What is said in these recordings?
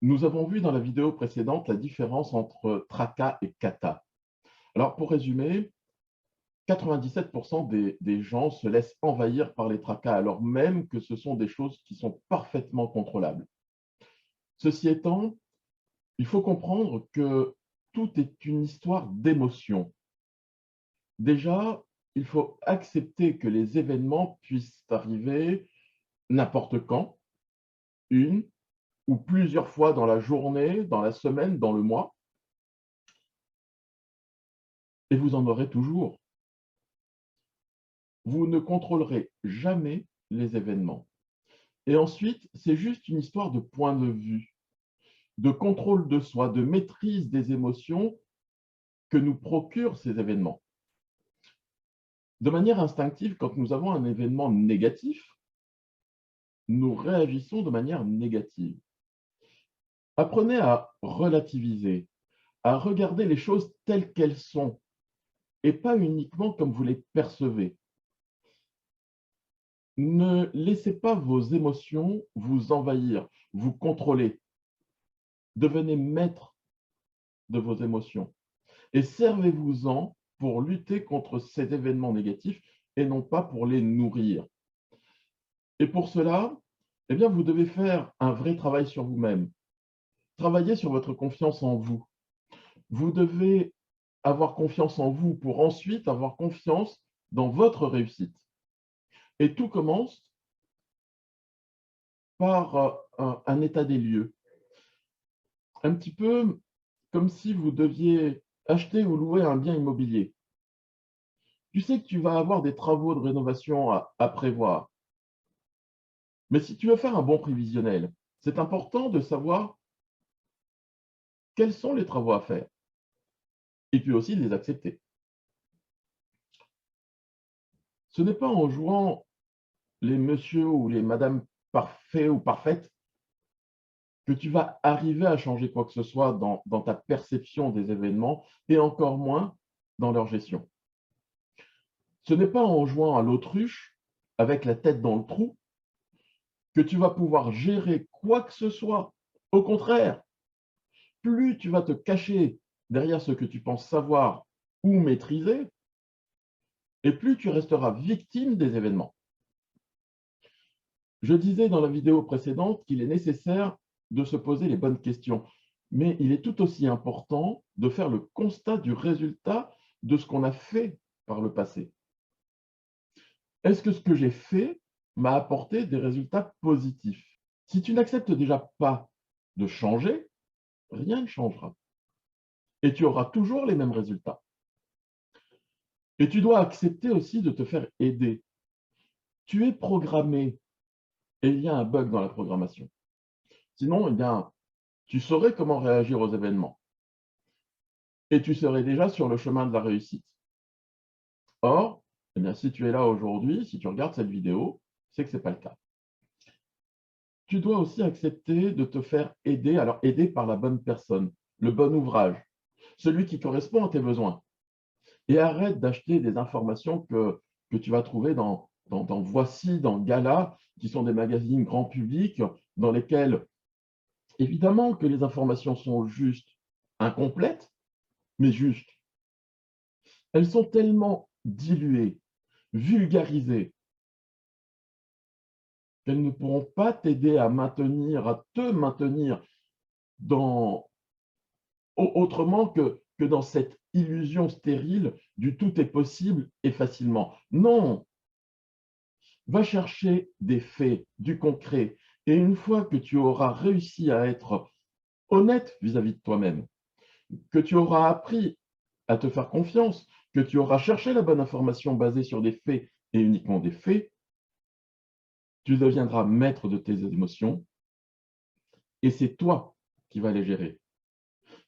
Nous avons vu dans la vidéo précédente la différence entre tracas et kata. Alors, pour résumer, 97% des gens se laissent envahir par les tracas, alors même que ce sont des choses qui sont parfaitement contrôlables. Ceci étant, il faut comprendre que tout est une histoire d'émotion. Déjà, il faut accepter que les événements puissent arriver n'importe quand, une ou plusieurs fois dans la journée, dans la semaine, dans le mois, et vous en aurez toujours. Vous ne contrôlerez jamais les événements. Et ensuite, c'est juste une histoire de point de vue, de contrôle de soi, de maîtrise des émotions que nous procurent ces événements. De manière instinctive, quand nous avons un événement négatif, nous réagissons de manière négative. Apprenez à relativiser, à regarder les choses telles qu'elles sont et pas uniquement comme vous les percevez. Ne laissez pas vos émotions vous envahir, vous contrôler. Devenez maître de vos émotions et servez-vous-en pour lutter contre ces événements négatifs et non pas pour les nourrir. Et pour cela, eh bien, vous devez faire un vrai travail sur vous-même. Travailler sur votre confiance en vous. Vous devez avoir confiance en vous pour ensuite avoir confiance dans votre réussite. Et tout commence par un état des lieux. Un petit peu comme si vous deviez acheter ou louer un bien immobilier. Tu sais que tu vas avoir des travaux de rénovation à prévoir. Mais si tu veux faire un bon prévisionnel, c'est important de savoir quels sont les travaux à faire et puis aussi de les accepter. Ce n'est pas en jouant les monsieur ou les madame parfaits ou parfaites que tu vas arriver à changer quoi que ce soit dans ta perception des événements et encore moins dans leur gestion. Ce n'est pas en jouant à l'autruche avec la tête dans le trou que tu vas pouvoir gérer quoi que ce soit. Au contraire, plus tu vas te cacher derrière ce que tu penses savoir ou maîtriser, et plus tu resteras victime des événements. Je disais dans la vidéo précédente qu'il est nécessaire de se poser les bonnes questions, mais il est tout aussi important de faire le constat du résultat de ce qu'on a fait par le passé. Est-ce que ce que j'ai fait m'a apporté des résultats positifs? Si tu n'acceptes déjà pas de changer, rien ne changera et tu auras toujours les mêmes résultats. Et tu dois accepter aussi de te faire aider. Tu es programmé et il y a un bug dans la programmation. Sinon, eh bien, tu saurais comment réagir aux événements et tu serais déjà sur le chemin de la réussite. Or, eh bien, si tu es là aujourd'hui, si tu regardes cette vidéo, c'est que ce n'est pas le cas. Tu dois aussi accepter de te faire aider, alors aider par la bonne personne, le bon ouvrage, celui qui correspond à tes besoins. Et arrête d'acheter des informations que tu vas trouver dans Voici, dans Gala, qui sont des magazines grand public, dans lesquels, évidemment, que les informations sont justes, incomplètes, mais justes. Elles sont tellement diluées, vulgarisées, qu'elles ne pourront pas t'aider à te maintenir dans, autrement que dans cette illusion stérile du tout est possible et facilement. Non, va chercher des faits, du concret. Et une fois que tu auras réussi à être honnête vis-à-vis de toi-même, que tu auras appris à te faire confiance, que tu auras cherché la bonne information basée sur des faits et uniquement des faits, tu deviendras maître de tes émotions et c'est toi qui vas les gérer.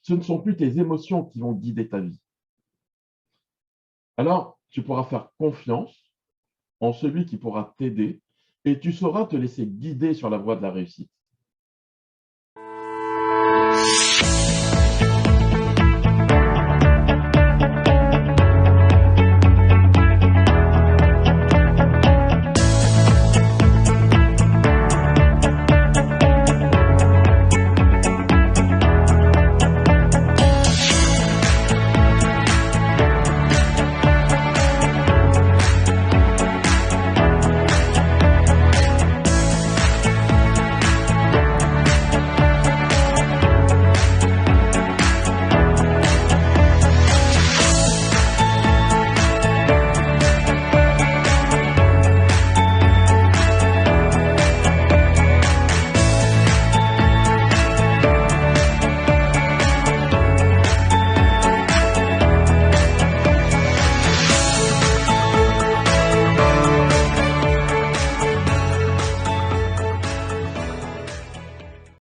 Ce ne sont plus tes émotions qui vont guider ta vie. Alors, tu pourras faire confiance en celui qui pourra t'aider et tu sauras te laisser guider sur la voie de la réussite.